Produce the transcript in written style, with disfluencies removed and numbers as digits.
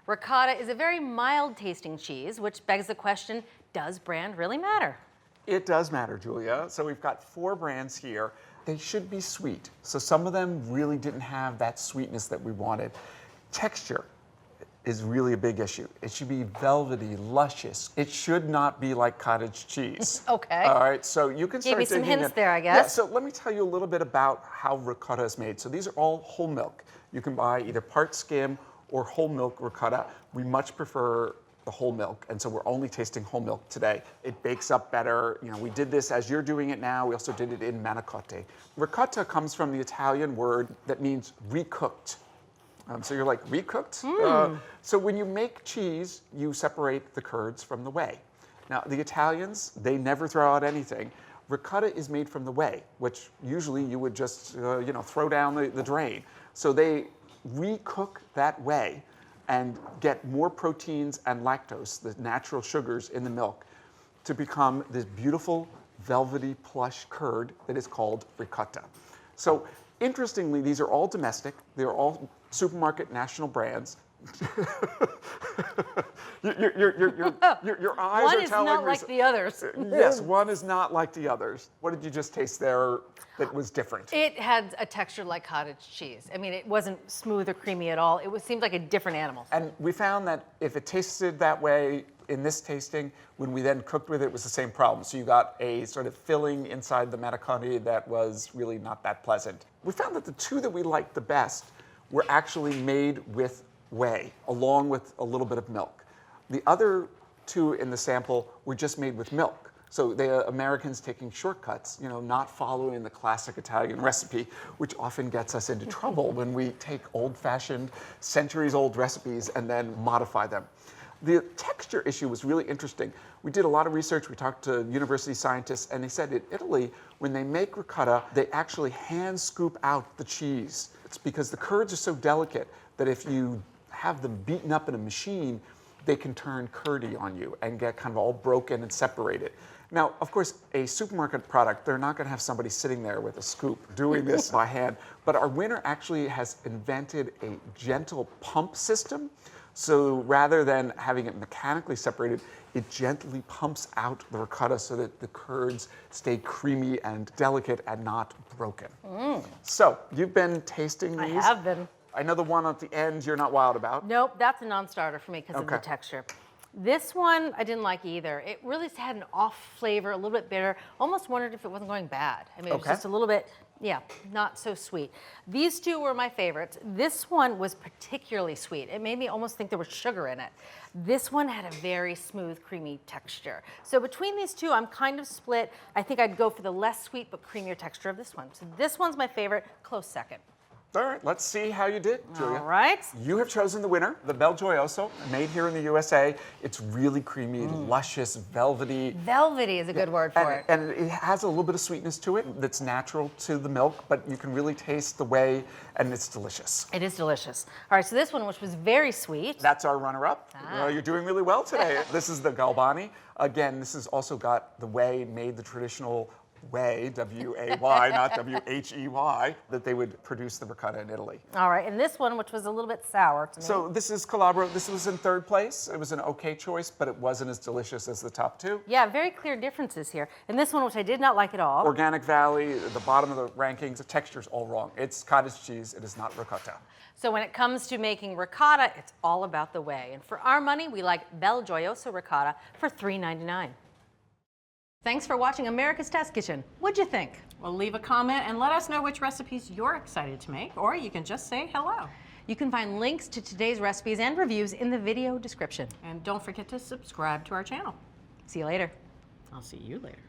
Ricotta is a very mild tasting cheese, which begs the question, does brand really matter? It does matter, Julia. So we've got 4 brands here. They should be sweet. So some of them really didn't have that sweetness that we wanted. Texture is really a big issue. It should be velvety, luscious. It should not be like cottage cheese. Okay. All right, so you can start Gave me some digging hints in. there, I guess. Yeah, so let me tell you a little bit about how ricotta is made. So these are all whole milk. You can buy either part skim or whole milk ricotta. We much prefer the whole milk, and so we're only tasting whole milk today. It bakes up better. You know, we did this as you're doing it now. We also did it in manicotti. Ricotta comes from the Italian word that means recooked. So you're like, recooked? So when you make cheese, you separate the curds from the whey. Now, the Italians, they never throw out anything. Ricotta is made from the whey, which usually you would just, throw down the drain. So they recook that whey and get more proteins and lactose, the natural sugars in the milk, to become this beautiful, velvety, plush curd that is called ricotta. So interestingly, these are all domestic. They're all supermarket national brands. Your eyes One are is telling not me like the others. Yes, one is not like the others. What did you just taste there that was different? It had a texture like cottage cheese. I mean, it wasn't smooth or creamy at all. Seemed like a different animal. And we found that if it tasted that way in this tasting, when we then cooked with it, it was the same problem. So you got a sort of filling inside the manicotti that was really not that pleasant. We found that the 2 that we liked the best were actually made with whey, along with a little bit of milk. The other 2 in the sample were just made with milk. So the Americans taking shortcuts, not following the classic Italian recipe, which often gets us into trouble when we take old-fashioned, centuries-old recipes and then modify them. The texture issue was really interesting. We did a lot of research. We talked to university scientists, and they said in Italy, when they make ricotta, they actually hand scoop out the cheese. It's because the curds are so delicate that if you have them beaten up in a machine, they can turn curdy on you and get kind of all broken and separated. Now, of course, a supermarket product, they're not going to have somebody sitting there with a scoop doing this by hand. But our winner actually has invented a gentle pump system. So rather than having it mechanically separated, it gently pumps out the ricotta so that the curds stay creamy and delicate and not broken. So you've been tasting these. I have been. I know the one at the end you're not wild about. Nope, that's a non-starter for me because of the texture. This one I didn't like either. It really had an off flavor, a little bit bitter. Almost wondered if it wasn't going bad. I mean, it was just a little bit, not so sweet. These 2 were my favorites. This one was particularly sweet. It made me almost think there was sugar in it. This one had a very smooth, creamy texture. So between these 2, I'm kind of split. I think I'd go for the less sweet but creamier texture of this one. So this one's my favorite, close second. All right, let's see how you did, Julia. All right. You have chosen the winner, the Bel Gioioso, made here in the USA. It's really creamy, luscious, velvety. Velvety is a good word for it. And it has a little bit of sweetness to it that's natural to the milk, but you can really taste the whey, and it's delicious. It is delicious. All right, so this one, which was very sweet. That's our runner-up. You're doing really well today. This is the Galbani. Again, this has also got the whey made the traditional whey, W-A-Y, not W-H-E-Y, that they would produce the ricotta in Italy. All right, and this one, which was a little bit sour to me. So this is Kelabra. This was in 3rd place. It was an okay choice, but it wasn't as delicious as the top 2. Yeah, very clear differences here. And this one, which I did not like at all. Organic Valley, the bottom of the rankings, the texture's all wrong. It's cottage cheese. It is not ricotta. So when it comes to making ricotta, it's all about the whey. And for our money, we like Bel Gioioso ricotta for $3.99. Thanks for watching America's Test Kitchen. What'd you think? Well, leave a comment and let us know which recipes you're excited to make, or you can just say hello. You can find links to today's recipes and reviews in the video description. And don't forget to subscribe to our channel. See you later. I'll see you later.